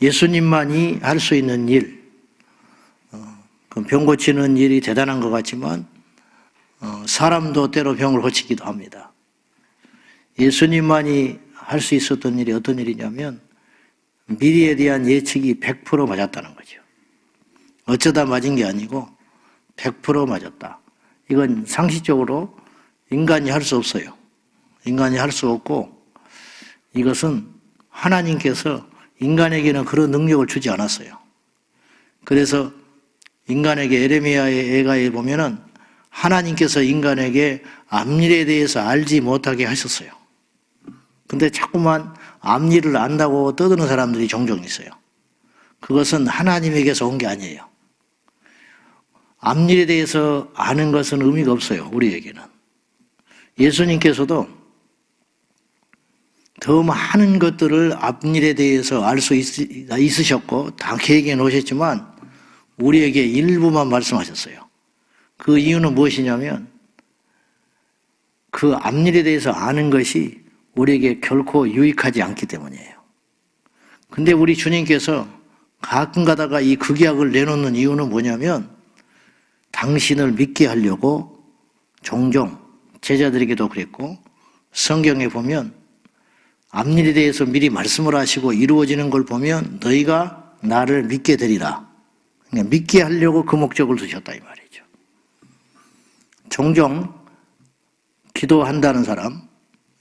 예수님만이 할 수 있는 일, 병 고치는 일이 대단한 것 같지만 사람도 때로 병을 고치기도 합니다. 예수님만이 할 수 있었던 일이 어떤 일이냐면 미리에 대한 예측이 100% 맞았다는 거죠. 어쩌다 맞은 게 아니고 100% 맞았다. 이건 상식적으로 인간이 할 수 없어요. 인간이 할 수 없고, 이것은 하나님께서 인간에게는 그런 능력을 주지 않았어요. 그래서 인간에게 에레미야의 애가에 보면은 하나님께서 인간에게 앞일에 대해서 알지 못하게 하셨어요. 근데 자꾸만 앞일을 안다고 떠드는 사람들이 종종 있어요. 그것은 하나님에게서 온 게 아니에요. 앞일에 대해서 아는 것은 의미가 없어요, 우리에게는. 예수님께서도 더 많은 것들을 앞일에 대해서 알 수 있으셨고 다 계획해 놓으셨지만 우리에게 일부만 말씀하셨어요. 그 이유는 무엇이냐면 그 앞일에 대해서 아는 것이 우리에게 결코 유익하지 않기 때문이에요. 근데 우리 주님께서 가끔 가다가 이 극약을 내놓는 이유는 뭐냐면 당신을 믿게 하려고 종종 제자들에게도 그랬고 성경에 보면 앞일에 대해서 미리 말씀을 하시고 이루어지는 걸 보면 너희가 나를 믿게 되리라. 그러니까 믿게 하려고 그 목적을 두셨다 이 말이죠. 종종 기도한다는 사람,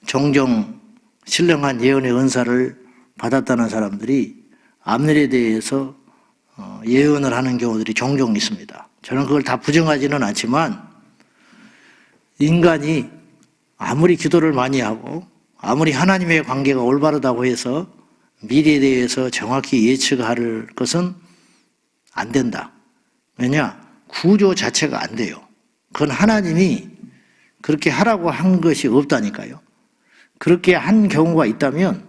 종종 신령한 예언의 은사를 받았다는 사람들이 앞일에 대해서 예언을 하는 경우들이 종종 있습니다. 저는 그걸 다 부정하지는 않지만 인간이 아무리 기도를 많이 하고 아무리 하나님의 관계가 올바르다고 해서 미래에 대해서 정확히 예측할 것은 안 된다. 왜냐? 구조 자체가 안 돼요. 그건 하나님이 그렇게 하라고 한 것이 없다니까요. 그렇게 한 경우가 있다면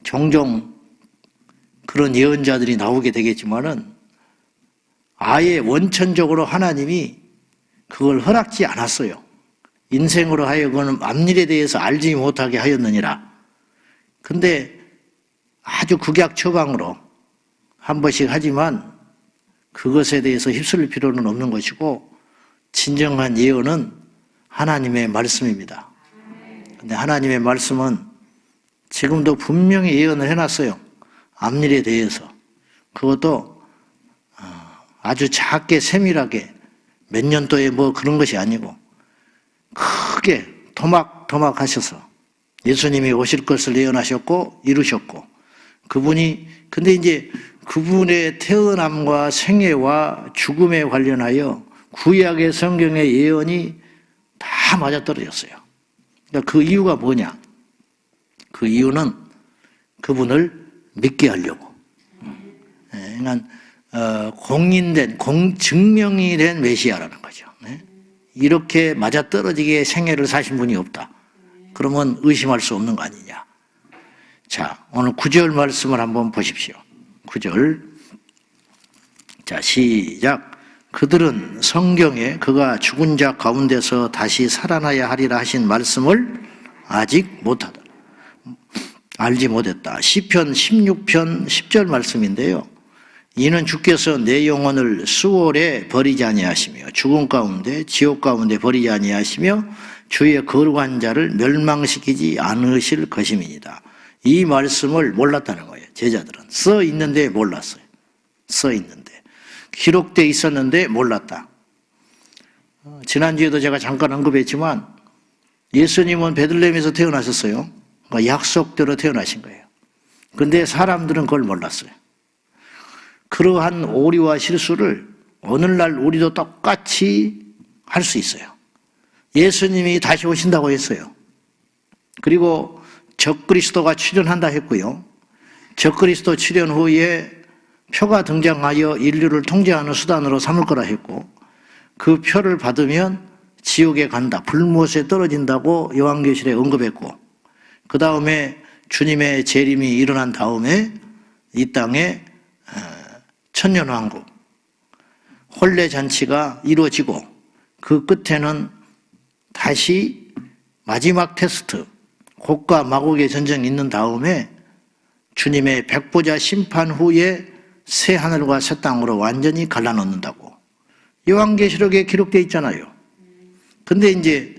종종 그런 예언자들이 나오게 되겠지만은 아예 원천적으로 하나님이 그걸 허락지 않았어요. 인생으로 하여금 앞일에 대해서 알지 못하게 하였느니라. 근데 아주 극약 처방으로 한 번씩 하지만 그것에 대해서 휩쓸릴 필요는 없는 것이고 진정한 예언은 하나님의 말씀입니다. 근데 하나님의 말씀은 지금도 분명히 예언을 해놨어요. 앞일에 대해서. 그것도 아주 작게 세밀하게 몇 년도에 뭐 그런 것이 아니고 크게 토막토막 하셔서 예수님이 오실 것을 예언하셨고 이루셨고 그분이 근데 이제 그분의 태어남과 생애와 죽음에 관련하여 구약의 성경의 예언이 다 맞아떨어졌어요. 그러니까 그 이유가 뭐냐? 그 이유는 그분을 믿게 하려고. 그러니까 공인된, 증명이 된 메시아라는 거죠. 이렇게 맞아떨어지게 생애를 사신 분이 없다. 그러면 의심할 수 없는 거 아니냐. 자, 오늘 9절 말씀을 한번 보십시오. 9절. 자, 시작. 그들은 성경에 그가 죽은 자 가운데서 다시 살아나야 하리라 하신 말씀을 아직 못하다. 알지 못했다. 시편 16편 10절 말씀인데요. 이는 주께서 내 영혼을 수월에 버리지 아니하시며 죽음 가운데 지옥 가운데 버리지 아니하시며 주의 거룩한 자를 멸망시키지 않으실 것임이니이다. 이 말씀을 몰랐다는 거예요. 제자들은 써 있는데 몰랐어요. 써 있는데 기록되어 있었는데 몰랐다. 지난주에도 제가 잠깐 언급했지만 예수님은 베들레헴에서 태어나셨어요. 그러니까 약속대로 태어나신 거예요. 그런데 사람들은 그걸 몰랐어요. 그러한 오류와 실수를 오늘날 우리도 똑같이 할 수 있어요. 예수님이 다시 오신다고 했어요. 그리고 적그리스도가 출현한다 했고요. 적그리스도 출현 후에 표가 등장하여 인류를 통제하는 수단으로 삼을 거라 했고 그 표를 받으면 지옥에 간다. 불못에 떨어진다고 요한계시록에 언급했고 그 다음에 주님의 재림이 일어난 다음에 이 땅에 천년왕국 혼례잔치가 이루어지고 그 끝에는 다시 마지막 테스트, 곡과 마곡의 전쟁이 있는 다음에 주님의 백보자 심판 후에 새 하늘과 새 땅으로 완전히 갈라놓는다고 요한계시록에 기록되어 있잖아요. 근데 이제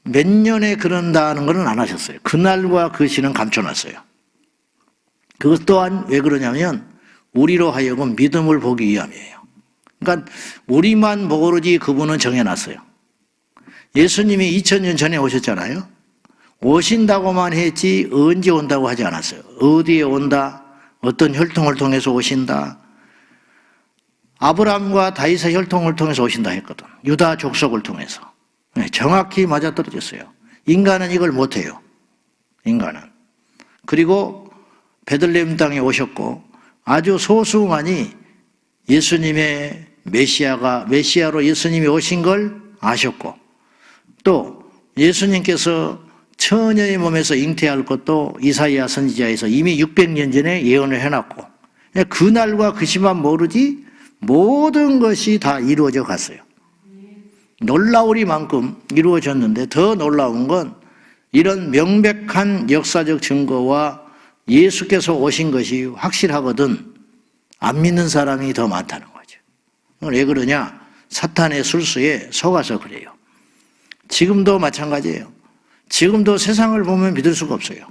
몇 년에 그런다는 것은 안 하셨어요. 그날과 그 시는 감춰놨어요. 그것 또한 왜 그러냐면 우리로 하여금 믿음을 보기 위함이에요. 그러니까 우리만 모르지 그분은 정해놨어요. 예수님이 2000년 전에 오셨잖아요. 오신다고만 했지 언제 온다고 하지 않았어요. 어디에 온다, 어떤 혈통을 통해서 오신다, 아브라함과 다윗의 혈통을 통해서 오신다 했거든. 유다 족속을 통해서. 정확히 맞아떨어졌어요. 인간은 이걸 못해요. 인간은. 그리고 베들레헴 땅에 오셨고 아주 소수만이 예수님의 메시아로 예수님이 오신 걸 아셨고 또 예수님께서 처녀의 몸에서 잉태할 것도 이사야 선지자에서 이미 600년 전에 예언을 해놨고 그날과 그 시만 모르지 모든 것이 다 이루어져 갔어요. 놀라우리만큼 이루어졌는데 더 놀라운 건 이런 명백한 역사적 증거와 예수께서 오신 것이 확실하거든 안 믿는 사람이 더 많다는 거죠. 왜 그러냐? 사탄의 술수에 속아서 그래요. 지금도 마찬가지예요. 지금도 세상을 보면 믿을 수가 없어요.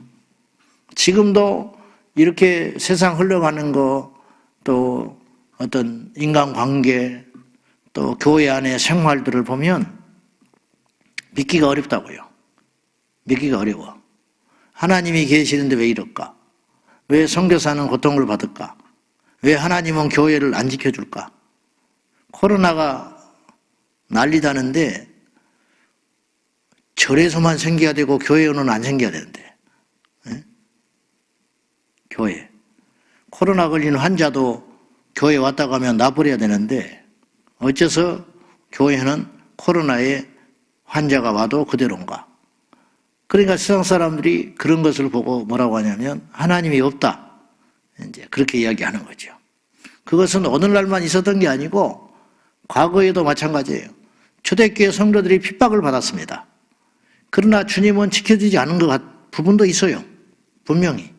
지금도 이렇게 세상 흘러가는 거, 또 어떤 인간관계, 또 교회 안의 생활들을 보면 믿기가 어렵다고요. 믿기가 어려워. 하나님이 계시는데 왜 이럴까? 왜 선교사는 고통을 받을까? 왜 하나님은 교회를 안 지켜줄까? 코로나가 난리다는데 절에서만 생겨야 되고 교회는 안 생겨야 되는데. 네? 교회. 코로나 걸린 환자도 교회 왔다 가면 놔버려야 되는데 어째서 교회는 코로나에 환자가 와도 그대로인가? 그러니까 세상 사람들이 그런 것을 보고 뭐라고 하냐면 하나님이 없다. 이제 그렇게 이야기하는 거죠. 그것은 오늘날만 있었던 게 아니고 과거에도 마찬가지예요. 초대교회 성도들이 핍박을 받았습니다. 그러나 주님은 지켜주지 않은 부분도 있어요. 분명히.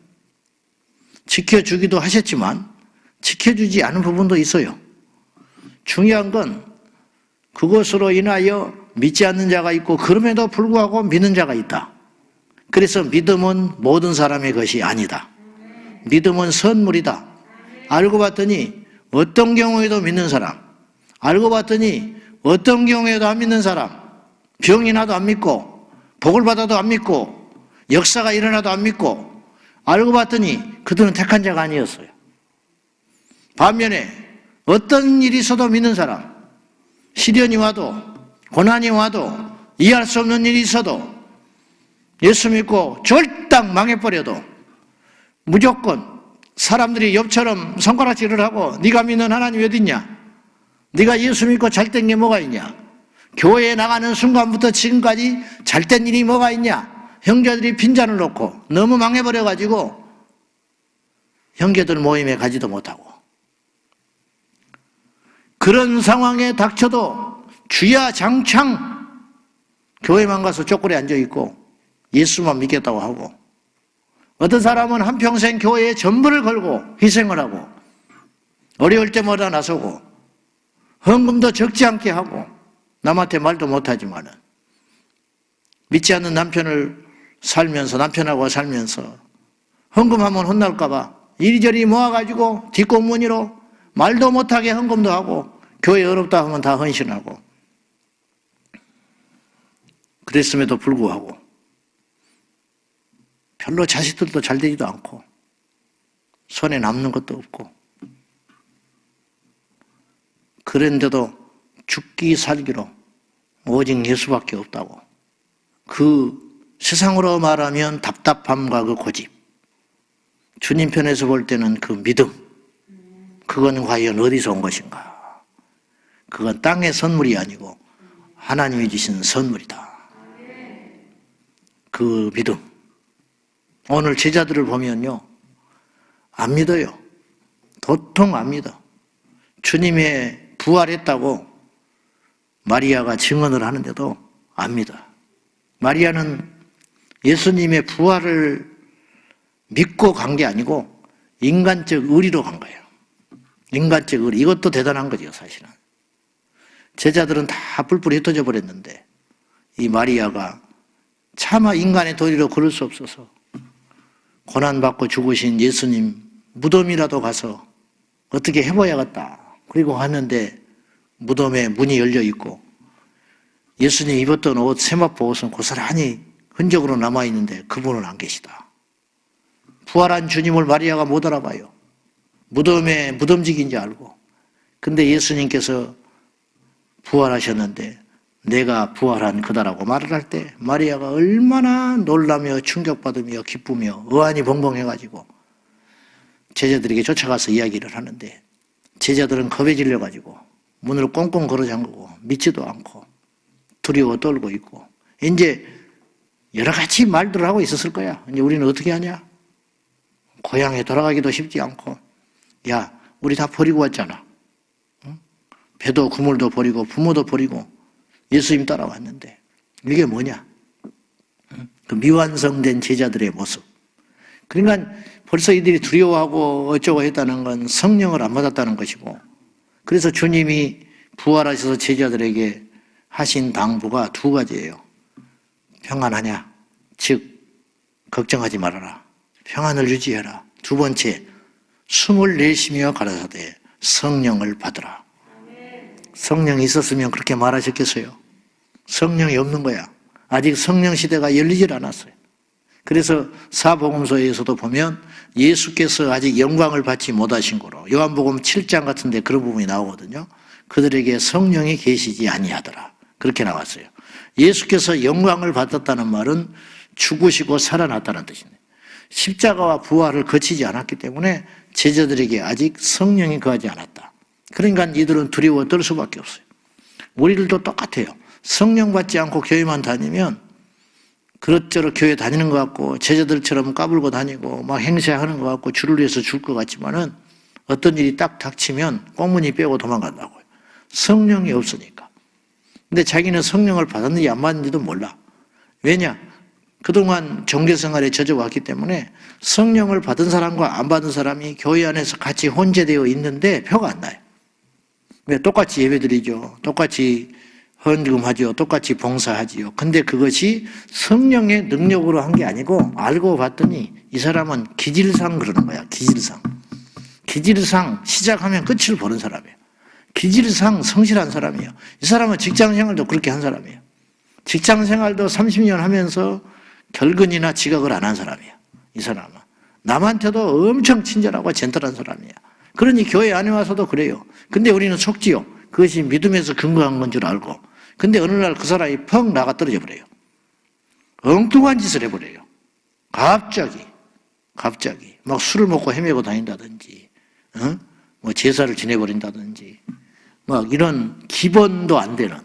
지켜주기도 하셨지만 지켜주지 않은 부분도 있어요. 중요한 건 그것으로 인하여 믿지 않는 자가 있고 그럼에도 불구하고 믿는 자가 있다. 그래서 믿음은 모든 사람의 것이 아니다. 믿음은 선물이다. 알고 봤더니 어떤 경우에도 믿는 사람, 알고 봤더니 어떤 경우에도 안 믿는 사람, 병이 나도 안 믿고 복을 받아도 안 믿고 역사가 일어나도 안 믿고 알고 봤더니 그들은 택한 자가 아니었어요. 반면에 어떤 일이 있어도 믿는 사람, 시련이 와도 고난이 와도 이해할 수 없는 일이 있어도 예수 믿고 절당 망해버려도 무조건 사람들이 엽처럼 손가락질을 하고 네가 믿는 하나님이 어디 있냐? 네가 예수 믿고 잘된 게 뭐가 있냐? 교회에 나가는 순간부터 지금까지 잘된 일이 뭐가 있냐? 형제들이 빈잔을 놓고 너무 망해버려가지고 형제들 모임에 가지도 못하고 그런 상황에 닥쳐도 주야 장창 교회만 가서 쪼꼬리 앉아있고 예수만 믿겠다고 하고 어떤 사람은 한평생 교회에 전부를 걸고 희생을 하고 어려울 때마다 나서고 헌금도 적지 않게 하고 남한테 말도 못하지만은 믿지 않는 남편을 살면서 남편하고 살면서 헌금하면 혼날까 봐 이리저리 모아가지고 뒷공무니로 말도 못하게 헌금도 하고 교회 어렵다 하면 다 헌신하고 그랬음에도 불구하고 별로 자식들도 잘 되지도 않고 손에 남는 것도 없고 그런데도 죽기 살기로 오직 예수밖에 없다고 그 세상으로 말하면 답답함과 그 고집 주님 편에서 볼 때는 그 믿음 그건 과연 어디서 온 것인가? 그건 땅의 선물이 아니고 하나님이 주신 선물이다. 그 믿음. 오늘 제자들을 보면요. 안 믿어요. 도통 안 믿어. 주님의 부활했다고 마리아가 증언을 하는데도 안 믿어. 마리아는 예수님의 부활을 믿고 간 게 아니고 인간적 의리로 간 거예요. 인간적 의리. 이것도 대단한 거죠, 사실은. 제자들은 다 뿔뿔이 흩어져 버렸는데 이 마리아가 차마 인간의 도리로 그럴 수 없어서 고난받고 죽으신 예수님 무덤이라도 가서 어떻게 해봐야겠다. 그리고 갔는데 무덤에 문이 열려 있고 예수님 입었던 옷, 세마포 옷은 고스란히 흔적으로 남아있는데 그분은 안 계시다. 부활한 주님을 마리아가 못 알아봐요. 무덤에 무덤직인지 알고. 근데 예수님께서 부활하셨는데 내가 부활한 그다라고 말을 할 때 마리아가 얼마나 놀라며 충격받으며 기쁘며 의안이 벙벙해가지고 제자들에게 쫓아가서 이야기를 하는데 제자들은 겁에 질려가지고 문을 꽁꽁 걸어 잠그고 믿지도 않고 두려워 떨고 있고 이제 여러 가지 말들을 하고 있었을 거야. 이제 우리는 어떻게 하냐? 고향에 돌아가기도 쉽지 않고 야 우리 다 버리고 왔잖아. 배도 그물도 버리고 부모도 버리고 예수님 따라왔는데 이게 뭐냐? 그 미완성된 제자들의 모습. 그러니까 벌써 이들이 두려워하고 어쩌고 했다는 건 성령을 안 받았다는 것이고 그래서 주님이 부활하셔서 제자들에게 하신 당부가 두 가지예요. 평안하냐? 즉 걱정하지 말아라. 평안을 유지해라. 두 번째 숨을 내쉬며 가라사대 성령을 받으라. 성령이 있었으면 그렇게 말하셨겠어요? 성령이 없는 거야. 아직 성령 시대가 열리질 않았어요. 그래서 사복음서에서도 보면 예수께서 아직 영광을 받지 못하신 거로 요한복음 7장 같은 데 그런 부분이 나오거든요. 그들에게 성령이 계시지 아니하더라. 그렇게 나왔어요. 예수께서 영광을 받았다는 말은 죽으시고 살아났다는 뜻입니다. 십자가와 부활을 거치지 않았기 때문에 제자들에게 아직 성령이 거하지 않았다. 그러니까 이들은 두려워 떨 수밖에 없어요. 우리들도 똑같아요. 성령 받지 않고 교회만 다니면 그렇저렇 교회 다니는 것 같고 제자들처럼 까불고 다니고 막 행세하는 것 같고 주를 위해서 줄 것 같지만은 어떤 일이 딱 닥치면 꽁무니 빼고 도망간다고요. 성령이 없으니까. 근데 자기는 성령을 받았는지 안 받았는지도 몰라. 왜냐? 그동안 종교생활에 젖어왔기 때문에 성령을 받은 사람과 안 받은 사람이 교회 안에서 같이 혼재되어 있는데 표가 안 나요. 왜? 똑같이 예배드리죠. 똑같이 헌금하죠. 똑같이 봉사하지요. 근데 그것이 성령의 능력으로 한 게 아니고 알고 봤더니 이 사람은 기질상 그러는 거야. 기질상. 기질상 시작하면 끝을 보는 사람이에요. 기질상 성실한 사람이에요. 이 사람은 직장생활도 그렇게 한 사람이에요. 직장생활도 30년 하면서 결근이나 지각을 안 한 사람이에요. 이 사람은. 남한테도 엄청 친절하고 젠틀한 사람이에요. 그러니 교회 안에 와서도 그래요. 근데 우리는 속지요. 그것이 믿음에서 근거한 건 줄 알고. 근데 어느 날 그 사람이 펑 나가 떨어져 버려요. 엉뚱한 짓을 해버려요. 갑자기. 막 술을 먹고 헤매고 다닌다든지, 뭐 제사를 지내버린다든지, 막 이런 기본도 안 되는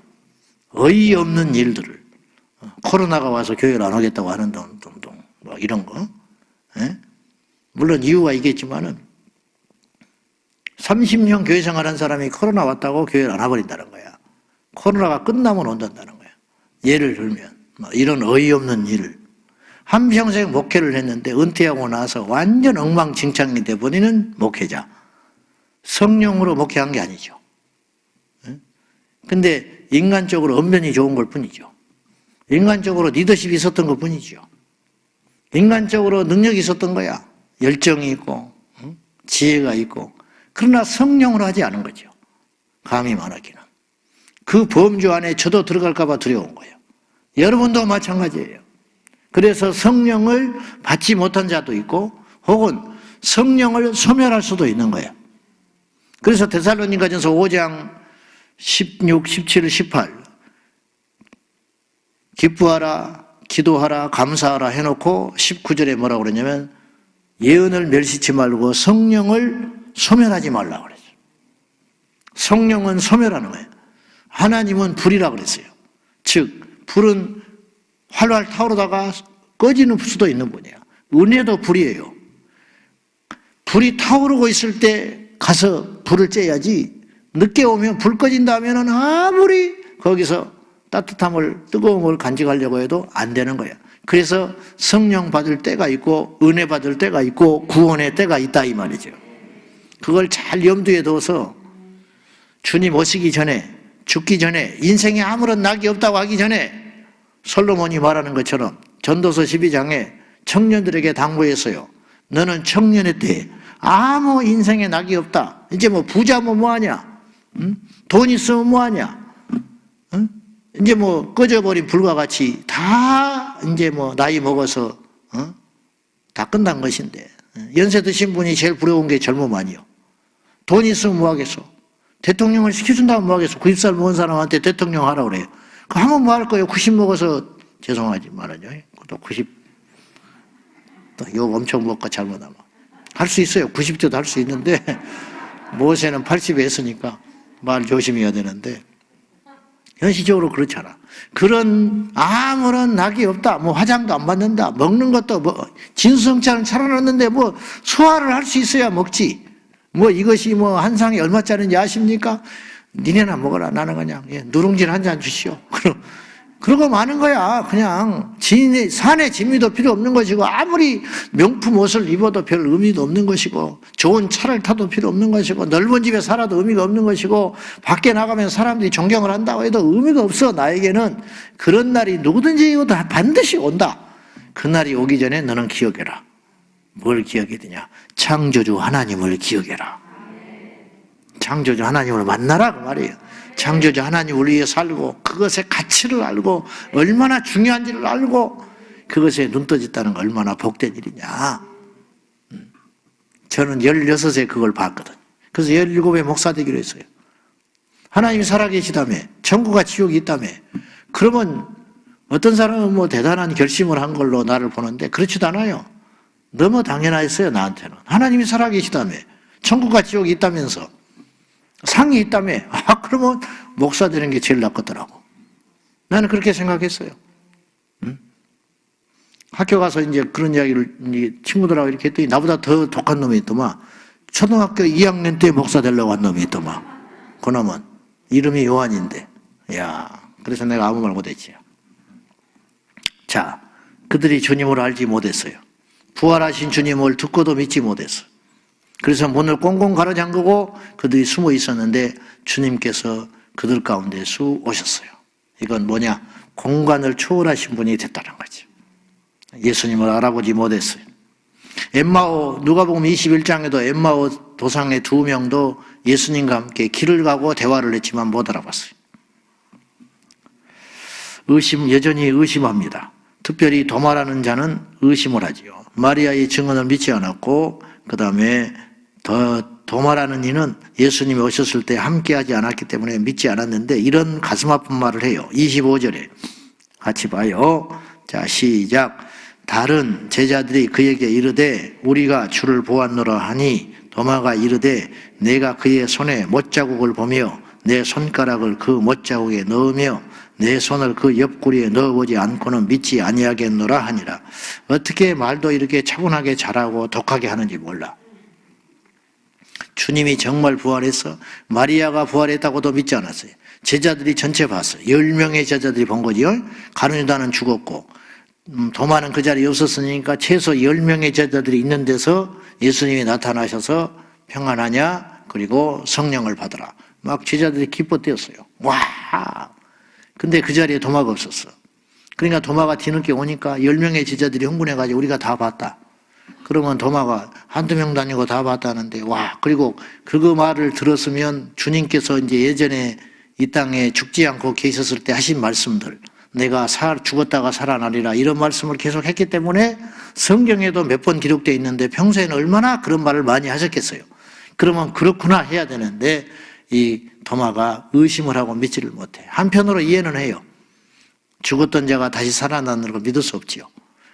어이없는 일들을 코로나가 와서 교회를 안 오겠다고 하는 동동 뭐 이런 거. 물론 이유가 있겠지만은 30년 교회 생활한 사람이 코로나 왔다고 교회를 안 와버린다는 거야. 코로나가 끝나면 온다는 거야. 예를 들면 뭐 이런 어이없는 일을 한평생 목회를 했는데 은퇴하고 나서 완전 엉망진창이 돼버리는 목회자. 성령으로 목회한 게 아니죠. 근데 인간적으로 언변이 좋은 걸 뿐이죠. 인간적으로 리더십이 있었던 것 뿐이죠. 인간적으로 능력이 있었던 거야. 열정이 있고 지혜가 있고. 그러나 성령으로 하지 않은 거죠. 감이 많았기는. 그 범주 안에 저도 들어갈까 봐 두려운 거예요. 여러분도 마찬가지예요. 그래서 성령을 받지 못한 자도 있고 혹은 성령을 소멸할 수도 있는 거예요. 그래서 데살로니가전서 5장 16, 17, 18 기뻐하라, 기도하라, 감사하라 해놓고 19절에 뭐라고 그러냐면 예언을 멸시치 말고 성령을 소멸하지 말라고 그랬어요. 성령은 소멸하는 거예요. 하나님은 불이라고 그랬어요. 즉 불은 활활 타오르다가 꺼지는 수도 있는 분이에요. 은혜도 불이에요. 불이 타오르고 있을 때 가서 불을 쬐야지 늦게 오면 불 꺼진다 하면 아무리 거기서 따뜻함을 뜨거움을 간직하려고 해도 안 되는 거예요. 그래서 성령 받을 때가 있고 은혜 받을 때가 있고 구원의 때가 있다 이 말이죠. 그걸 잘 염두에 둬서 주님 오시기 전에, 죽기 전에, 인생에 아무런 낙이 없다고 하기 전에 솔로몬이 말하는 것처럼 전도서 12장에 청년들에게 당부했어요. 너는 청년의 때에 아무 인생에 낙이 없다. 이제 뭐 부자면 뭐하냐? 응? 돈 있으면 뭐하냐? 응? 이제 뭐 꺼져버린 불과 같이 다 이제 뭐 나이 먹어서 다 끝난 것인데, 연세 드신 분이 제일 부러운 게 젊음아니요. 돈 있으면 뭐하겠어? 대통령을 시켜준다면 뭐하겠어? 90살 먹은 사람한테 대통령 하라고 그래요. 그 하면 뭐할 거예요? 90 먹어서 죄송하지 말아요. 또 90, 또 욕 엄청 먹고 잘못하면 할 수 있어요. 90대도 할 수 있는데 모세는 80에 했으니까 말 조심해야 되는데 현실적으로 그렇잖아. 그런 아무런 낙이 없다. 뭐 화장도 안 받는다. 먹는 것도 뭐 진수성찬을 차려놨는데 뭐 소화를 할 수 있어야 먹지. 뭐 이것이 뭐 한 상이 얼마짜리인지 아십니까? 니네나 먹어라. 나는 그냥 누룽지를 한 잔 주시오. 그러고 마는 거야. 그냥 산에 진미도 필요 없는 것이고 아무리 명품 옷을 입어도 별 의미도 없는 것이고 좋은 차를 타도 필요 없는 것이고 넓은 집에 살아도 의미가 없는 것이고 밖에 나가면 사람들이 존경을 한다고 해도 의미가 없어. 나에게는 그런 날이 누구든지 다 반드시 온다. 그 날이 오기 전에 너는 기억해라. 뭘 기억해야 되냐? 창조주 하나님을 기억해라. 창조주 하나님을 만나라 그 말이에요. 창조주 하나님을 위해 살고 그것의 가치를 알고 얼마나 중요한지를 알고 그것에 눈 떠졌다는 거 얼마나 복된 일이냐. 저는 16에 그걸 봤거든. 그래서 17에 목사 되기로 했어요. 하나님이 살아계시다며 천국과 지옥이 있다며 그러면 어떤 사람은 뭐 대단한 결심을 한 걸로 나를 보는데 그렇지도 않아요. 너무 당연했어요. 나한테는. 하나님이 살아계시다며 천국과 지옥이 있다면서 상이 있다며 그러면 목사 되는 게 제일 낫겠더라고. 나는 그렇게 생각했어요. 응? 학교 가서 이제 그런 이야기를 친구들하고 이렇게 했더니 나보다 더 독한 놈이 있더만. 초등학교 2학년 때 목사 되려고 한 놈이 있더만. 그놈은 이름이 요한인데. 야, 그래서 내가 아무 말 못했지. 자, 그들이 주님을 알지 못했어요. 부활하신 주님을 듣고도 믿지 못했어. 그래서 문을 꽁꽁 가로잠그고 그들이 숨어 있었는데 주님께서 그들 가운데 쑥 오셨어요. 이건 뭐냐? 공간을 초월하신 분이 됐다는 거죠. 예수님을 알아보지 못했어요. 엠마오, 누가복음 21장에도 엠마오 도상의 2명도 예수님과 함께 길을 가고 대화를 했지만 못 알아봤어요. 여전히 의심합니다. 특별히 도마라는 자는 의심을 하지요. 마리아의 증언을 믿지 않았고 그 다음에 도마라는 이는 예수님이 오셨을 때 함께하지 않았기 때문에 믿지 않았는데 이런 가슴 아픈 말을 해요. 25절에 같이 봐요. 자, 시작. 다른 제자들이 그에게 이르되 우리가 주를 보았노라 하니 도마가 이르되 내가 그의 손에 못자국을 보며 내 손가락을 그 못자국에 넣으며 내 손을 그 옆구리에 넣어보지 않고는 믿지 아니하겠노라 하니라. 어떻게 말도 이렇게 차분하게 잘하고 독하게 하는지 몰라. 주님이 정말 부활했어? 마리아가 부활했다고도 믿지 않았어요. 제자들이 전체 봤어요. 10명의 제자들이 본 거지요. 가룟 유다는 죽었고 도마는 그 자리에 없었으니까 최소 10명의 제자들이 있는 데서 예수님이 나타나셔서 평안하냐? 그리고 성령을 받으라. 막 제자들이 기뻐 뛰었어요. 와! 근데 그 자리에 도마가 없었어. 그러니까 도마가 뒤늦게 오니까 10명의 제자들이 흥분해가지고 우리가 다 봤다. 그러면 도마가 한두 명도 아니고 다 봤다는데 와, 그리고 그거 말을 들었으면 주님께서 이제 예전에 이 땅에 죽지 않고 계셨을 때 하신 말씀들, 내가 죽었다가 살아나리라 이런 말씀을 계속 했기 때문에 성경에도 몇 번 기록되어 있는데 평소에는 얼마나 그런 말을 많이 하셨겠어요. 그러면 그렇구나 해야 되는데 이 도마가 의심을 하고 믿지를 못해. 한편으로 이해는 해요. 죽었던 자가 다시 살아나는 걸 믿을 수 없지요.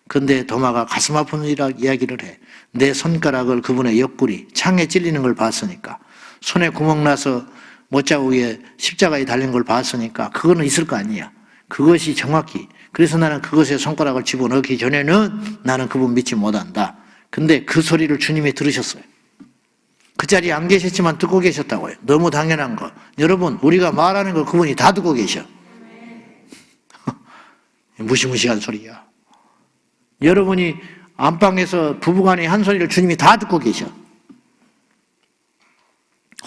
그런데 도마가 가슴 아픈 이야기를 해. 내 손가락을 그분의 옆구리, 창에 찔리는 걸 봤으니까, 손에 구멍 나서 못자국에 십자가에 달린 걸 봤으니까 그거는 있을 거 아니야. 그것이 정확히. 그래서 나는 그것에 손가락을 집어넣기 전에는 나는 그분 믿지 못한다. 근데 그 소리를 주님이 들으셨어요. 그 자리에 안 계셨지만 듣고 계셨다고요. 너무 당연한 거. 여러분, 우리가 말하는 거 그분이 다 듣고 계셔. 무시무시한 소리야. 여러분이 안방에서 부부간의 한 소리를 주님이 다 듣고 계셔.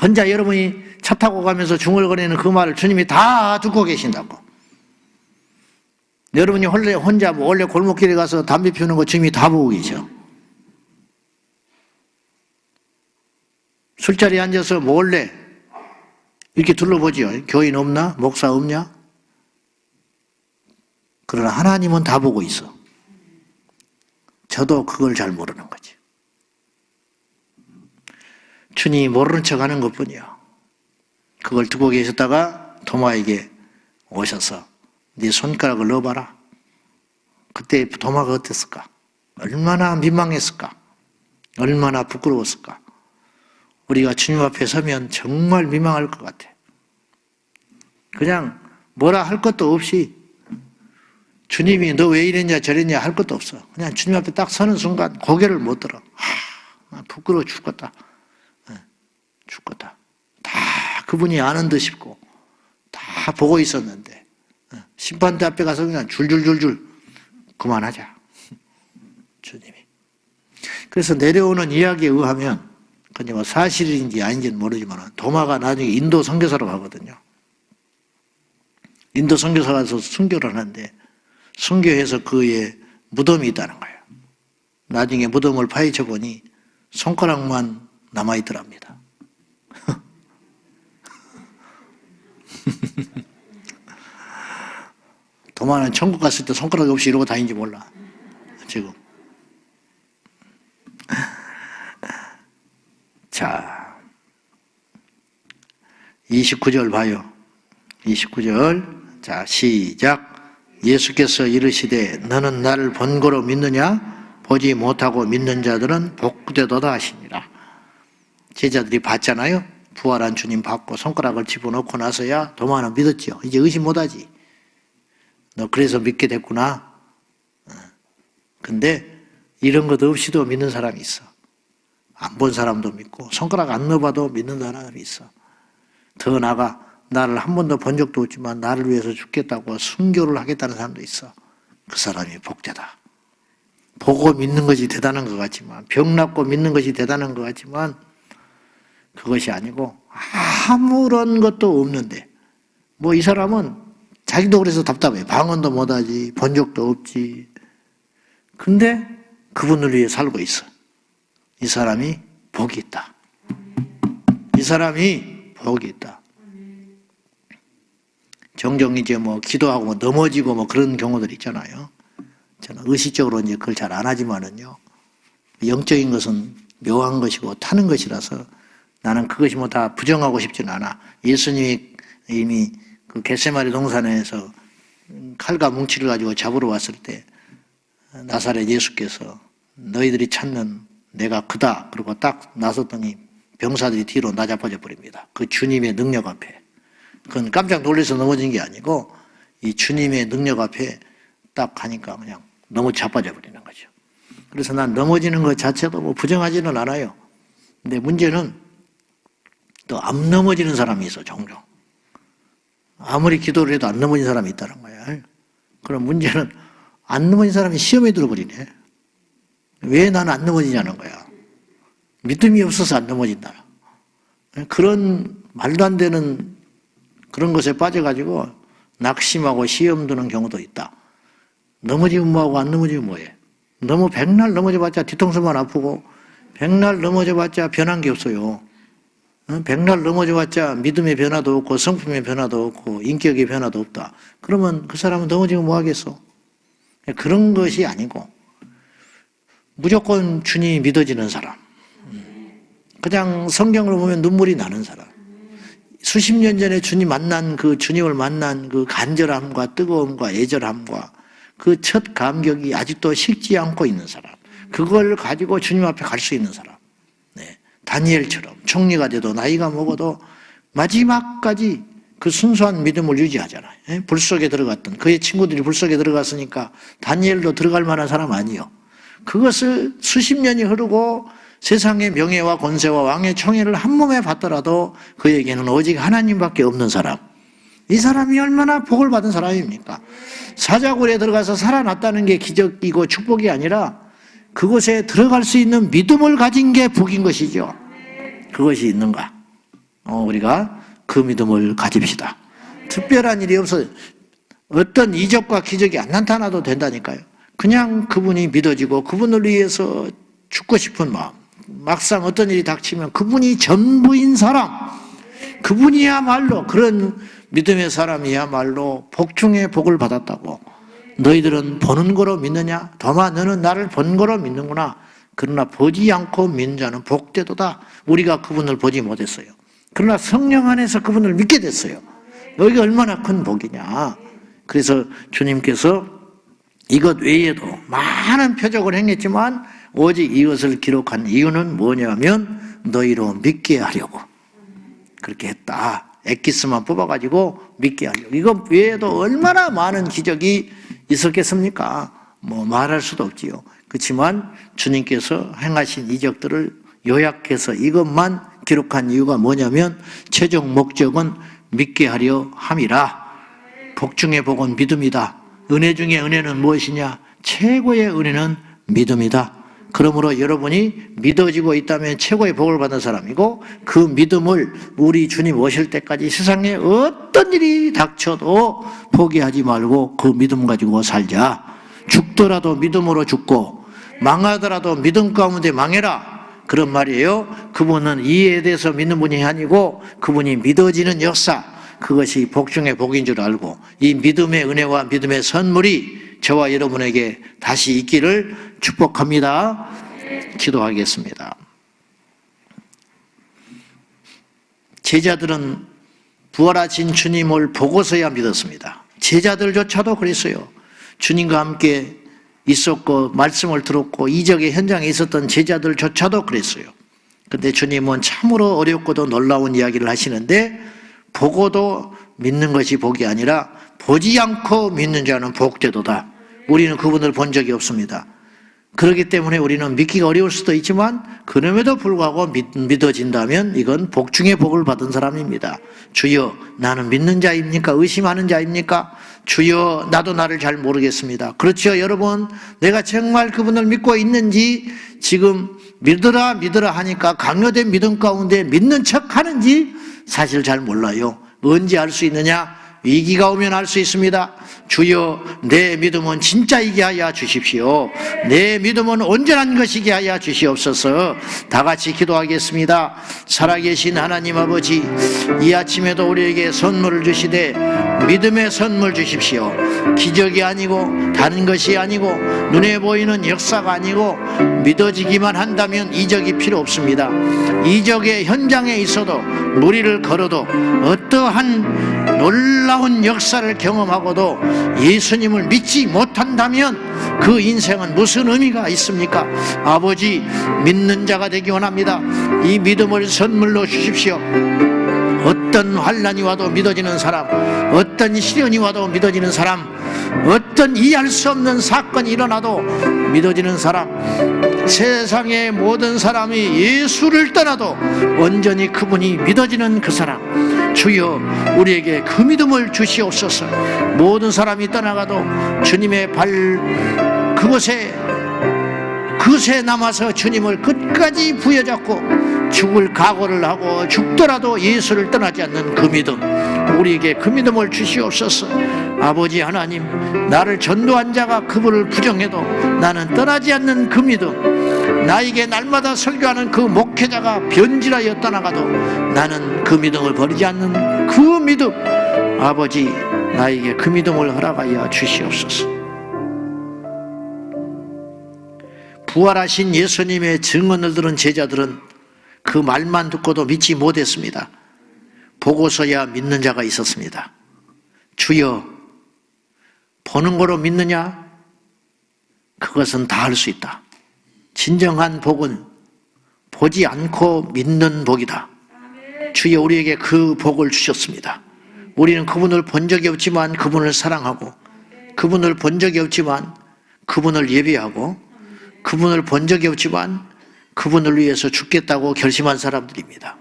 혼자 여러분이 차 타고 가면서 중얼거리는 그 말을 주님이 다 듣고 계신다고. 여러분이 혼자 원래 골목길에 가서 담배 피우는 거 주님이 다 보고 계셔. 술자리에 앉아서 몰래 이렇게 둘러보죠. 교인 없나? 목사 없냐? 그러나 하나님은 다 보고 있어. 저도 그걸 잘 모르는 거지. 주님이 모르는 척 하는 것뿐이야. 그걸 듣고 계셨다가 도마에게 오셔서 네 손가락을 넣어봐라. 그때 도마가 어땠을까? 얼마나 민망했을까? 얼마나 부끄러웠을까? 우리가 주님 앞에 서면 정말 민망할 것 같아. 그냥 뭐라 할 것도 없이 주님이 너 왜 이랬냐 저랬냐 할 것도 없어. 그냥 주님 앞에 딱 서는 순간 고개를 못 들어. 부끄러워 죽겠다. 죽겠다. 다 그분이 아는 듯 싶고 다 보고 있었는데 심판대 앞에 가서 그냥 줄줄줄줄 그만하자. 주님이. 그래서 내려오는 이야기에 의하면 그게 뭐 사실인지 아닌지는 모르지만 도마가 나중에 인도 선교사로 가거든요. 인도 선교사 가서 순교를 하는데 순교해서 그의 무덤이 있다는 거예요. 나중에 무덤을 파헤쳐 보니 손가락만 남아있더랍니다. 도마는 천국 갔을 때 손가락 없이 이러고 다니는지 몰라. 지금. 자, 29절 봐요. 29절. 자, 시작. 예수께서 이르시되 너는 나를 본고로 믿느냐? 보지 못하고 믿는 자들은 복되도다 하시니라. 제자들이 봤잖아요. 부활한 주님 받고 손가락을 집어넣고 나서야 도마는 믿었죠. 이제 의심 못하지. 너 그래서 믿게 됐구나. 근데 이런 것 없이도 믿는 사람이 있어. 안 본 사람도 믿고 손가락 안 넣어봐도 믿는 사람이 있어. 더 나아가 나를 한 번도 본 적도 없지만 나를 위해서 죽겠다고 순교를 하겠다는 사람도 있어. 그 사람이 복되다. 보고 믿는 것이 대단한 것 같지만, 병 낫고 믿는 것이 대단한 것 같지만 그것이 아니고 아무런 것도 없는데, 뭐 이 사람은 자기도 그래서 답답해. 방언도 못하지, 본 적도 없지. 근데 그분을 위해 살고 있어. 이 사람이 복이 있다. 이 사람이 복이 있다. 종종 이제 뭐 기도하고 뭐 넘어지고 뭐 그런 경우들 있잖아요. 저는 의식적으로 이제 그걸 잘 안 하지만은요. 영적인 것은 묘한 것이고 타는 것이라서 나는 그것이 뭐 다 부정하고 싶지는 않아. 예수님이 이미 그 겟세마리 동산에서 칼과 뭉치를 가지고 잡으러 왔을 때 나사렛 예수께서 너희들이 찾는 내가 그다. 그리고 딱 나섰더니 병사들이 뒤로 나자빠져 버립니다. 그 주님의 능력 앞에. 그건 깜짝 놀라서 넘어진 게 아니고 이 주님의 능력 앞에 딱 하니까 그냥 너무 자빠져 버리는 거죠. 그래서 난 넘어지는 것 자체도 뭐 부정하지는 않아요. 근데 문제는 또 안 넘어지는 사람이 있어, 종종. 아무리 기도를 해도 안 넘어진 사람이 있다는 거야. 그럼 문제는 안 넘어진 사람이 시험에 들어버리네. 왜 나는 안 넘어지냐는 거야. 믿음이 없어서 안 넘어진다. 그런 말도 안 되는 그런 것에 빠져가지고 낙심하고 시험 드는 경우도 있다. 넘어지면 뭐하고 안 넘어지면 뭐해. 백날 넘어져봤자 뒤통수만 아프고 백날 넘어져봤자 변한 게 없어요. 백날 넘어져봤자 믿음의 변화도 없고 성품의 변화도 없고 인격의 변화도 없다. 그러면 그 사람은 넘어지면 뭐 하겠어? 그런 것이 아니고 무조건 주님이 믿어지는 사람, 그냥 성경을 보면 눈물이 나는 사람, 수십 년 전에 주님을 만난 그 간절함과 뜨거움과 애절함과 그 첫 감격이 아직도 식지 않고 있는 사람, 그걸 가지고 주님 앞에 갈 수 있는 사람. 네. 다니엘처럼 총리가 돼도 나이가 먹어도 마지막까지 그 순수한 믿음을 유지하잖아요. 불 속에 들어갔던 그의 친구들이 불 속에 들어갔으니까 다니엘도 들어갈 만한 사람 아니에요. 그것을 수십 년이 흐르고 세상의 명예와 권세와 왕의 총애를 한 몸에 받더라도 그에게는 오직 하나님밖에 없는 사람, 이 사람이 얼마나 복을 받은 사람입니까? 사자굴에 들어가서 살아났다는 게 기적이고 축복이 아니라 그곳에 들어갈 수 있는 믿음을 가진 게 복인 것이죠. 그것이 있는가? 우리가 그 믿음을 가집시다. 특별한 일이 없어요. 어떤 이적과 기적이 안 나타나도 된다니까요. 그냥 그분이 믿어지고 그분을 위해서 죽고 싶은 마음, 막상 어떤 일이 닥치면 그분이 전부인 사람, 그분이야말로, 그런 믿음의 사람이야말로 복 중에 복을 받았다고. 너희들은 보는 거로 믿느냐? 더마 너는 나를 본 거로 믿는구나. 그러나 보지 않고 믿는 자는 복되도다. 우리가 그분을 보지 못했어요. 그러나 성령 안에서 그분을 믿게 됐어요. 여기가 얼마나 큰 복이냐. 그래서 주님께서 이것 외에도 많은 표적을 행했지만 오직 이것을 기록한 이유는 뭐냐면 너희로 믿게 하려고 그렇게 했다. 엑기스만 뽑아가지고 믿게 하려고. 이것 외에도 얼마나 많은 기적이 있었겠습니까? 말할 수도 없지요. 그렇지만 주님께서 행하신 이적들을 요약해서 이것만 기록한 이유가 뭐냐면 최종 목적은 믿게 하려 함이라. 복 중에 복은 믿음이다. 은혜 중에 은혜는 무엇이냐? 최고의 은혜는 믿음이다. 그러므로 여러분이 믿어지고 있다면 최고의 복을 받은 사람이고, 그 믿음을 우리 주님 오실 때까지 세상에 어떤 일이 닥쳐도 포기하지 말고 그 믿음 가지고 살자. 죽더라도 믿음으로 죽고 망하더라도 믿음 가운데 망해라. 그런 말이에요. 그분은 이에 대해서 믿는 분이 아니고 그분이 믿어지는 역사, 그것이 복 중에 복인 줄 알고 이 믿음의 은혜와 믿음의 선물이 저와 여러분에게 다시 있기를 축복합니다. 기도하겠습니다. 제자들은 부활하신 주님을 보고서야 믿었습니다. 제자들조차도 그랬어요. 주님과 함께 있었고 말씀을 들었고 이적의 현장에 있었던 제자들조차도 그랬어요. 그런데 주님은 참으로 어렵고도 놀라운 이야기를 하시는데, 보고도 믿는 것이 복이 아니라 보지 않고 믿는 자는 복되도다. 우리는 그분을 본 적이 없습니다. 그렇기 때문에 우리는 믿기가 어려울 수도 있지만 그럼에도 불구하고 믿어진다면 이건 복 중에 복을 받은 사람입니다. 주여, 나는 믿는 자입니까? 의심하는 자입니까? 주여, 나도 나를 잘 모르겠습니다. 그렇죠, 여러분? 내가 정말 그분을 믿고 있는지, 지금 믿으라 믿으라 하니까 강요된 믿음 가운데 믿는 척 하는지 사실 잘 몰라요. 언제 알 수 있느냐? 위기가 오면 알 수 있습니다. 주여, 내 믿음은 진짜이게 하여 주십시오. 내 믿음은 온전한 것이게 하여 주시옵소서. 다 같이 기도하겠습니다. 살아계신 하나님 아버지, 이 아침에도 우리에게 선물을 주시되 믿음의 선물 주십시오. 기적이 아니고 다른 것이 아니고 눈에 보이는 역사가 아니고 믿어지기만 한다면 이적이 필요 없습니다. 이적의 현장에 있어도 무리를 걸어도 어떠한 놀라운 역사를 경험하고도 예수님을 믿지 못한다면 그 인생은 무슨 의미가 있습니까? 아버지, 믿는 자가 되기 원합니다. 이 믿음을 선물로 주십시오. 어떤 환난이 와도 믿어지는 사람, 어떤 시련이 와도 믿어지는 사람, 어떤 이해할 수 없는 사건이 일어나도 믿어지는 사람, 세상의 모든 사람이 예수를 떠나도 온전히 그분이 믿어지는 그 사람, 주여, 우리에게 그 믿음을 주시옵소서. 모든 사람이 떠나가도 주님의 발 그곳에 남아서 주님을 끝까지 부여잡고 죽을 각오를 하고 죽더라도 예수를 떠나지 않는 그 믿음, 우리에게 그 믿음을 주시옵소서. 아버지 하나님, 나를 전도한 자가 그분을 부정해도 나는 떠나지 않는 그 믿음, 나에게 날마다 설교하는 그 목회자가 변질하여 떠나가도 나는 그 믿음을 버리지 않는 그 믿음, 아버지, 나에게 그 믿음을 허락하여 주시옵소서. 부활하신 예수님의 증언을 들은 제자들은 그 말만 듣고도 믿지 못했습니다. 보고서야 믿는 자가 있었습니다. 주여, 보는 거로 믿느냐? 그것은 다 할 수 있다. 진정한 복은 보지 않고 믿는 복이다. 주여, 우리에게 그 복을 주셨습니다. 우리는 그분을 본 적이 없지만 그분을 사랑하고, 그분을 본 적이 없지만 그분을 예배하고, 그분을 본 적이 없지만 그분을 위해서 죽겠다고 결심한 사람들입니다.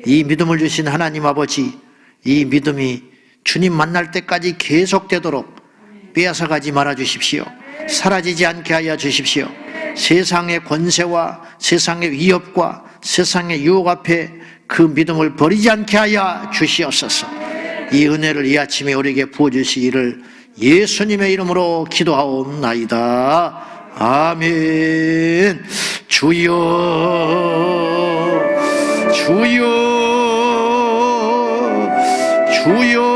이 믿음을 주신 하나님 아버지, 이 믿음이 주님 만날 때까지 계속되도록 빼앗아가지 말아 주십시오. 사라지지 않게 하여 주십시오. 세상의 권세와 세상의 위협과 세상의 유혹 앞에 그 믿음을 버리지 않게 하여 주시옵소서. 이 은혜를 이 아침에 우리에게 부어주시기를 예수님의 이름으로 기도하옵나이다. 아멘. 주여, 주여, 주여.